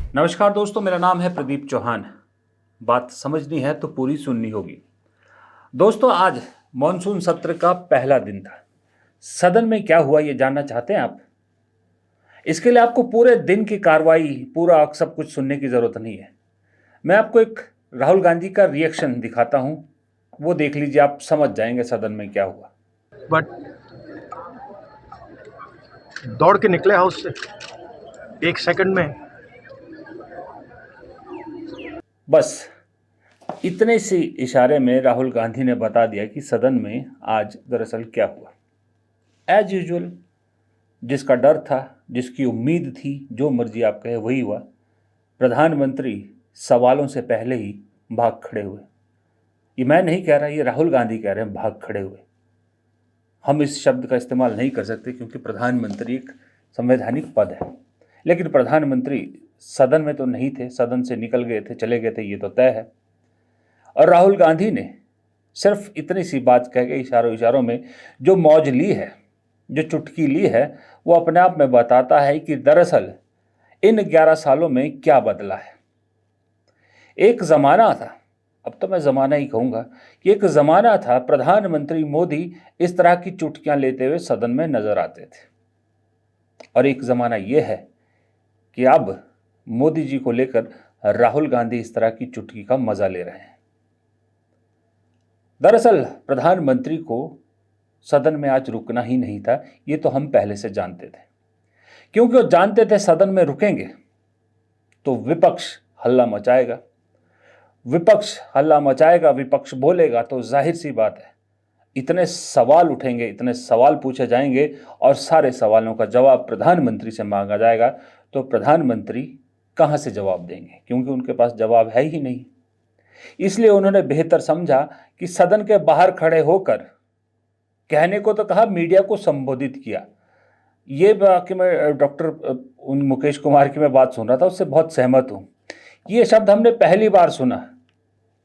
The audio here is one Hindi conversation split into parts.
नमस्कार दोस्तों, मेरा नाम है प्रदीप चौहान। बात समझनी है तो पूरी सुननी होगी। दोस्तों, आज मॉनसून सत्र का पहला दिन था। सदन में क्या हुआ ये जानना चाहते हैं आप? इसके लिए आपको पूरे दिन की कार्रवाई, पूरा सब कुछ सुनने की जरूरत नहीं है। मैं आपको एक राहुल गांधी का रिएक्शन दिखाता हूं, वो देख लीजिए, आप समझ जाएंगे सदन में क्या हुआ। बट दौड़ के निकले हाउस से 1 सेकंड में। बस इतने से इशारे में राहुल गांधी ने बता दिया कि सदन में आज दरअसल क्या हुआ। एज यूजुअल, जिसका डर था, जिसकी उम्मीद थी, जो मर्जी आप कहे वही हुआ। प्रधानमंत्री सवालों से पहले ही भाग खड़े हुए। ये मैं नहीं कह रहा, ये राहुल गांधी कह रहे हैं भाग खड़े हुए। हम इस शब्द का इस्तेमाल नहीं कर सकते क्योंकि प्रधानमंत्री एक संवैधानिक पद है, लेकिन प्रधानमंत्री सदन में तो नहीं थे, सदन से निकल गए थे, चले गए थे, ये तो तय है। और राहुल गांधी ने सिर्फ इतनी सी बात कह के इशारों इशारों में जो मौज ली है, जो चुटकी ली है, वो अपने आप में बताता है कि दरअसल इन 11 सालों में क्या बदला है। एक जमाना था, अब तो मैं जमाना ही कहूंगा कि एक जमाना था, प्रधानमंत्री मोदी इस तरह की चुटकियां लेते हुए सदन में नजर आते थे। और एक जमाना यह है कि अब मोदी जी को लेकर राहुल गांधी इस तरह की चुटकी का मजा ले रहे हैं। दरअसल प्रधानमंत्री को सदन में आज रुकना ही नहीं था, ये तो हम पहले से जानते थे, क्योंकि वो जानते थे सदन में रुकेंगे तो विपक्ष हल्ला मचाएगा। विपक्ष हल्ला मचाएगा, विपक्ष बोलेगा, तो जाहिर सी बात है इतने सवाल उठेंगे, इतने सवाल पूछे जाएंगे और सारे सवालों का जवाब प्रधानमंत्री से मांगा जाएगा। तो प्रधानमंत्री कहां से जवाब देंगे, क्योंकि उनके पास जवाब है ही नहीं। इसलिए उन्होंने बेहतर समझा कि सदन के बाहर खड़े होकर कहने को तो कहा, मीडिया को संबोधित किया। ये बाकी मैं डॉक्टर उन मुकेश कुमार की मैं बात सुन रहा था, उससे बहुत सहमत हूं। ये शब्द हमने पहली बार सुना,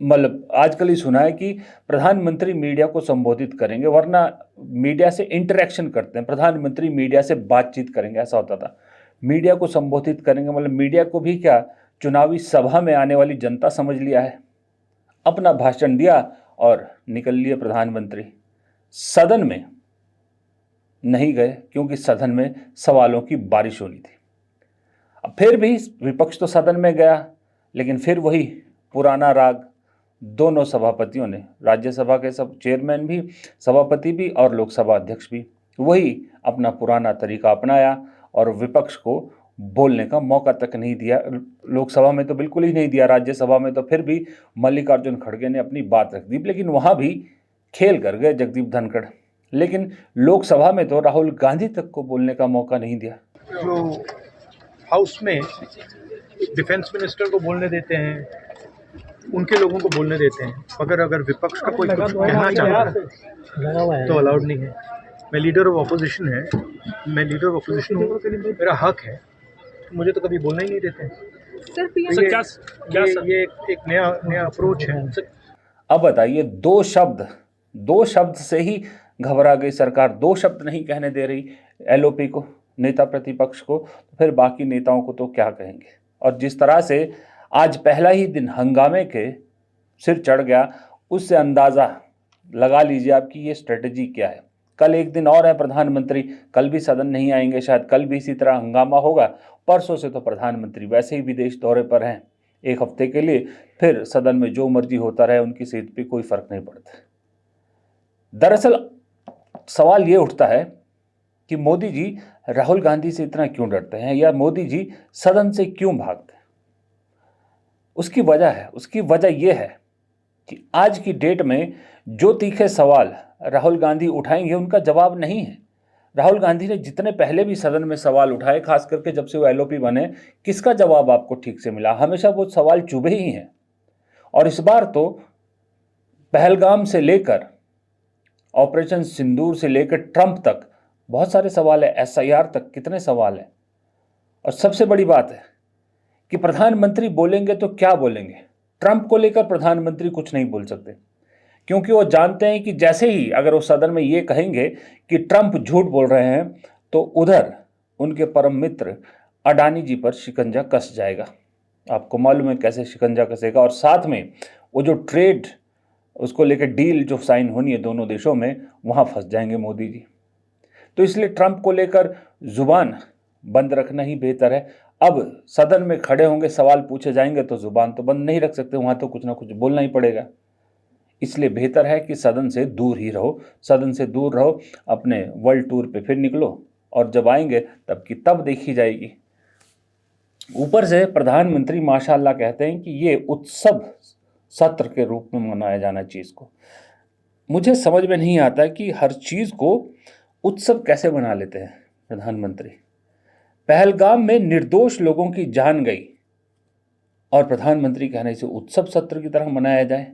मतलब आजकल ही सुना है कि प्रधानमंत्री मीडिया को संबोधित करेंगे, वरना मीडिया से इंटरेक्शन करते हैं, प्रधानमंत्री मीडिया से बातचीत करेंगे, ऐसा होता था। मीडिया को संबोधित करेंगे मतलब मीडिया को भी क्या, चुनावी सभा में आने वाली जनता समझ लिया है। अपना भाषण दिया और निकल लिए प्रधानमंत्री। सदन में नहीं गए क्योंकि सदन में सवालों की बारिश होनी थी। अब फिर भी विपक्ष तो सदन में गया, लेकिन फिर वही पुराना राग। दोनों सभापतियों ने, राज्यसभा के सब चेयरमैन भी, सभापति भी और लोकसभा अध्यक्ष भी, वही अपना पुराना तरीका अपनाया और विपक्ष को बोलने का मौका तक नहीं दिया। लोकसभा में तो बिल्कुल ही नहीं दिया, राज्यसभा में तो फिर भी मल्लिकार्जुन खड़गे ने अपनी बात रख दी, लेकिन वहां भी खेल कर गए जगदीप धनखड़। लेकिन लोकसभा में तो राहुल गांधी तक को बोलने का मौका नहीं दिया। जो हाउस में डिफेंस मिनिस्टर को बोलने देते हैं, उनके लोगों को बोलने देते हैं, मगर अगर विपक्ष का कोई कुछ कहना चाहता है तो अलाउड नहीं है। मैं लीडर ऑफ अपोजिशन है, मैं लीडर ऑफ अपोजिशन हूँ, मेरा हक है, मुझे तो कभी बोलना ही नहीं देते हैं। तो ये एक नया अप्रोच है। अब बताइए, दो शब्द से ही घबरा गई सरकार, दो शब्द नहीं कहने दे रही एलओपी को, नेता प्रतिपक्ष को, तो फिर बाकी नेताओं को तो क्या कहेंगे। और जिस तरह से आज पहला ही दिन हंगामे के सिर चढ़ गया, उससे अंदाजा लगा लीजिए आपकी ये स्ट्रेटेजी क्या है। कल एक दिन और है, प्रधानमंत्री कल भी सदन नहीं आएंगे, शायद कल भी इसी तरह हंगामा होगा। परसों से तो प्रधानमंत्री वैसे ही विदेश दौरे पर हैं 1 हफ्ते के लिए, फिर सदन में जो मर्जी होता रहे, उनकी सेहत पे कोई फर्क नहीं पड़ता। दरअसल सवाल ये उठता है कि मोदी जी राहुल गांधी से इतना क्यों डरते हैं, या मोदी जी सदन से क्यों भागते हैं। उसकी वजह यह है कि आज की डेट में जो तीखे सवाल राहुल गांधी उठाएंगे उनका जवाब नहीं है। राहुल गांधी ने जितने पहले भी सदन में सवाल उठाए, खास करके जब से वो एलओपी बने, किसका जवाब आपको ठीक से मिला? हमेशा वो सवाल चुभे ही हैं। और इस बार तो पहलगाम से लेकर ऑपरेशन सिंदूर से लेकर ट्रंप तक बहुत सारे सवाल है, एसआईआर तक कितने सवाल हैं। और सबसे बड़ी बात है कि प्रधानमंत्री बोलेंगे तो क्या बोलेंगे। ट्रंप को लेकर प्रधानमंत्री कुछ नहीं बोल सकते, क्योंकि वो जानते हैं कि जैसे ही अगर वो सदन में ये कहेंगे कि ट्रंप झूठ बोल रहे हैं, तो उधर उनके परम मित्र अडानी जी पर शिकंजा कस जाएगा। आपको मालूम है कैसे शिकंजा कसेगा, और साथ में वो जो ट्रेड उसको लेकर डील जो साइन होनी है दोनों देशों में, वहाँ फंस जाएंगे मोदी जी। तो इसलिए ट्रंप को लेकर जुबान बंद रखना ही बेहतर है। अब सदन में खड़े होंगे, सवाल पूछे जाएंगे तो जुबान तो बंद नहीं रख सकते, वहाँ तो कुछ ना कुछ बोलना ही पड़ेगा। इसलिए बेहतर है कि सदन से दूर ही रहो, सदन से दूर रहो, अपने वर्ल्ड टूर पे फिर निकलो, और जब आएंगे तब की तब देखी जाएगी। ऊपर से प्रधानमंत्री माशाअल्लाह कहते हैं कि ये उत्सव सत्र के रूप में मनाया जाना चाहिए इसको। मुझे समझ में नहीं आता कि हर चीज़ को उत्सव कैसे बना लेते हैं प्रधानमंत्री। पहलगाम में निर्दोष लोगों की जान गई और प्रधानमंत्री कहने से उत्सव सत्र की तरह मनाया जाए।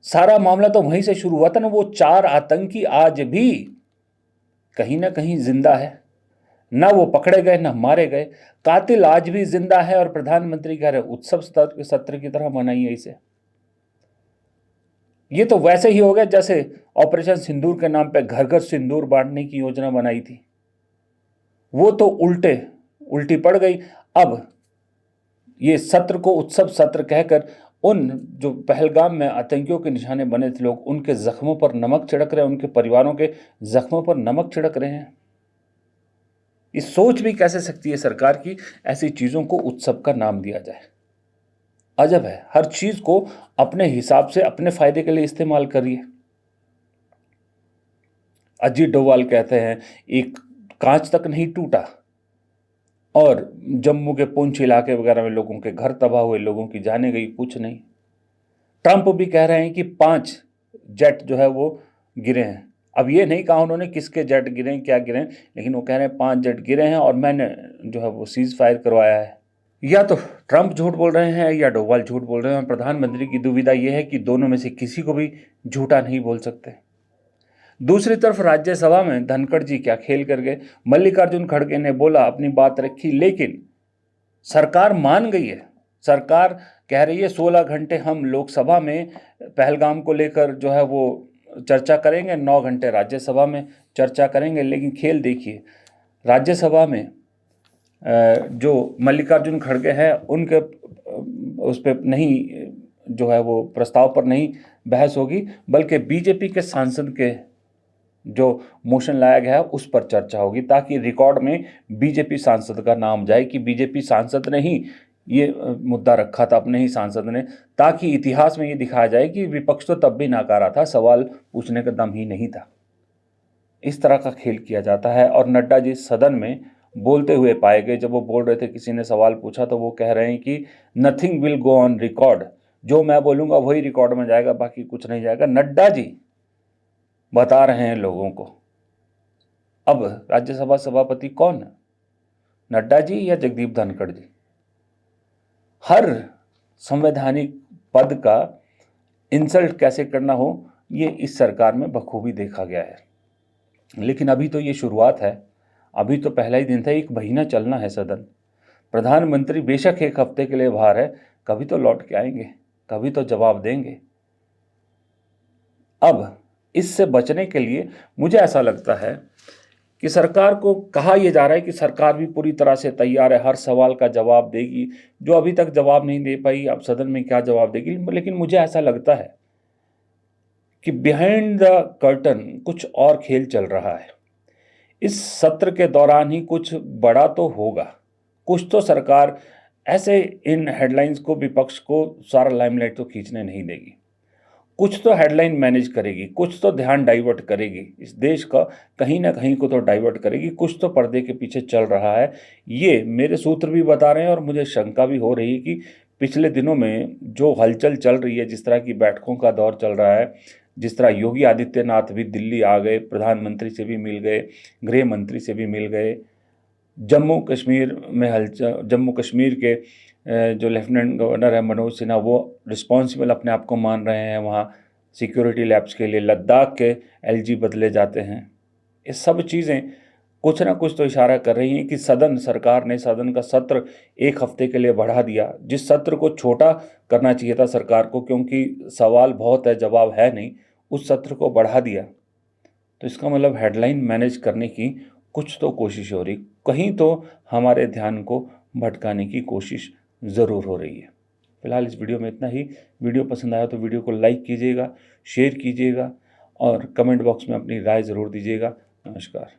सारा मामला तो वहीं से शुरू हुआ था ना, वो 4 आतंकी आज भी कहीं ना कहीं जिंदा है, ना वो पकड़े गए ना मारे गए, कातिल आज भी जिंदा है, और प्रधानमंत्री कह रहे उत्सव सत्र की तरह मनाइए इसे। ये तो वैसे ही हो गया जैसे ऑपरेशन सिंदूर के नाम पे घर घर सिंदूर बांटने की योजना बनाई थी, वो तो उल्टी पड़ गई। अब ये सत्र को उत्सव सत्र कहकर उन जो पहलगाम में आतंकियों के निशाने बने थे लोग, उनके जख्मों पर नमक छिड़क रहे हैं, उनके परिवारों के जख्मों पर नमक छिड़क रहे हैं। इस सोच भी कैसे सकती है सरकार की ऐसी चीजों को उत्सव का नाम दिया जाए। अजब है, हर चीज को अपने हिसाब से अपने फायदे के लिए इस्तेमाल करिए। अजीत डोभाल कहते हैं एक कांच तक नहीं टूटा, और जम्मू के पुंछ इलाके वगैरह में लोगों के घर तबाह हुए, लोगों की जाने गई, कुछ नहीं। ट्रंप भी कह रहे हैं कि 5 जेट जो है वो गिरे हैं। अब ये नहीं कहा उन्होंने किसके जेट गिरे हैं, क्या गिरे हैं, लेकिन वो कह रहे हैं 5 जेट गिरे हैं और मैंने जो है वो सीज फायर करवाया है। या तो ट्रंप झूठ बोल रहे हैं या डोभाल झूठ बोल रहे हैं। प्रधानमंत्री की दुविधा यह है कि दोनों में से किसी को भी झूठा नहीं बोल सकते। दूसरी तरफ राज्यसभा में धनखड़ जी क्या खेल कर गए। मल्लिकार्जुन खड़गे ने बोला, अपनी बात रखी, लेकिन सरकार मान गई है। सरकार कह रही है 16 घंटे हम लोकसभा में पहलगाम को लेकर जो है वो चर्चा करेंगे, 9 घंटे राज्यसभा में चर्चा करेंगे। लेकिन खेल देखिए, राज्यसभा में जो मल्लिकार्जुन खड़गे हैं उनके उस पर नहीं, जो है वो प्रस्ताव पर नहीं बहस होगी, बल्कि बीजेपी के सांसद के जो मोशन लाया गया है उस पर चर्चा होगी, ताकि रिकॉर्ड में बीजेपी सांसद का नाम जाए कि बीजेपी सांसद ने ही ये मुद्दा रखा था, अपने ही सांसद ने, ताकि इतिहास में ये दिखाया जाए कि विपक्ष तो तब भी नाकारा था, सवाल पूछने का दम ही नहीं था। इस तरह का खेल किया जाता है। और नड्डा जी सदन में बोलते हुए पाए गए, जब वो बोल रहे थे किसी ने सवाल पूछा तो वो कह रहे हैं कि nothing will go on record, जो मैं बोलूँगा वही रिकॉर्ड में जाएगा, बाकी कुछ नहीं जाएगा। नड्डा जी बता रहे हैं लोगों को। अब राज्यसभा सभापति कौन है, नड्डा जी या जगदीप धनखड़ जी? हर संवैधानिक पद का इंसल्ट कैसे करना हो, ये इस सरकार में बखूबी देखा गया है। लेकिन अभी तो ये शुरुआत है, अभी तो पहला ही दिन था, 1 महीना चलना है सदन। प्रधानमंत्री बेशक 1 हफ्ते के लिए बाहर है, कभी तो लौट के आएंगे, कभी तो जवाब देंगे। अब इससे बचने के लिए मुझे ऐसा लगता है कि सरकार को कहा यह जा रहा है कि सरकार भी पूरी तरह से तैयार है, हर सवाल का जवाब देगी। जो अभी तक जवाब नहीं दे पाई, अब सदन में क्या जवाब देगी? लेकिन मुझे ऐसा लगता है कि बिहाइंड द कर्टन कुछ और खेल चल रहा है। इस सत्र के दौरान ही कुछ बड़ा तो होगा, कुछ तो सरकार ऐसे इन हेडलाइंस को, विपक्ष को सारा लाइमलाइट तो खींचने नहीं देगी। कुछ तो हेडलाइन मैनेज करेगी, कुछ तो ध्यान डाइवर्ट करेगी, इस देश का कहीं ना कहीं को तो डाइवर्ट करेगी। कुछ तो पर्दे के पीछे चल रहा है, ये मेरे सूत्र भी बता रहे हैं। और मुझे शंका भी हो रही है कि पिछले दिनों में जो हलचल चल रही है, जिस तरह की बैठकों का दौर चल रहा है, जिस तरह योगी आदित्यनाथ भी दिल्ली आ गए, प्रधानमंत्री से भी मिल गए, गृह मंत्री से भी मिल गए, जम्मू कश्मीर में हलचल, जम्मू कश्मीर के जो लेफ्टिनेंट गवर्नर है मनोज सिन्हा, वो रिस्पॉन्सिबल अपने आप को मान रहे हैं वहाँ सिक्योरिटी लैब्स के लिए, लद्दाख के एलजी बदले जाते हैं। ये सब चीज़ें कुछ ना कुछ तो इशारा कर रही हैं कि सरकार ने सदन का सत्र 1 हफ्ते के लिए बढ़ा दिया। जिस सत्र को छोटा करना चाहिए था सरकार को, क्योंकि सवाल बहुत है जवाब है नहीं, उस सत्र को बढ़ा दिया। तो इसका मतलब हेडलाइन मैनेज करने की कुछ तो कोशिश हो रही, कहीं तो हमारे ध्यान को भटकाने की कोशिश ज़रूर हो रही है। फिलहाल इस वीडियो में इतना ही। वीडियो पसंद आया तो वीडियो को लाइक कीजिएगा, शेयर कीजिएगा और कमेंट बॉक्स में अपनी राय ज़रूर दीजिएगा। नमस्कार।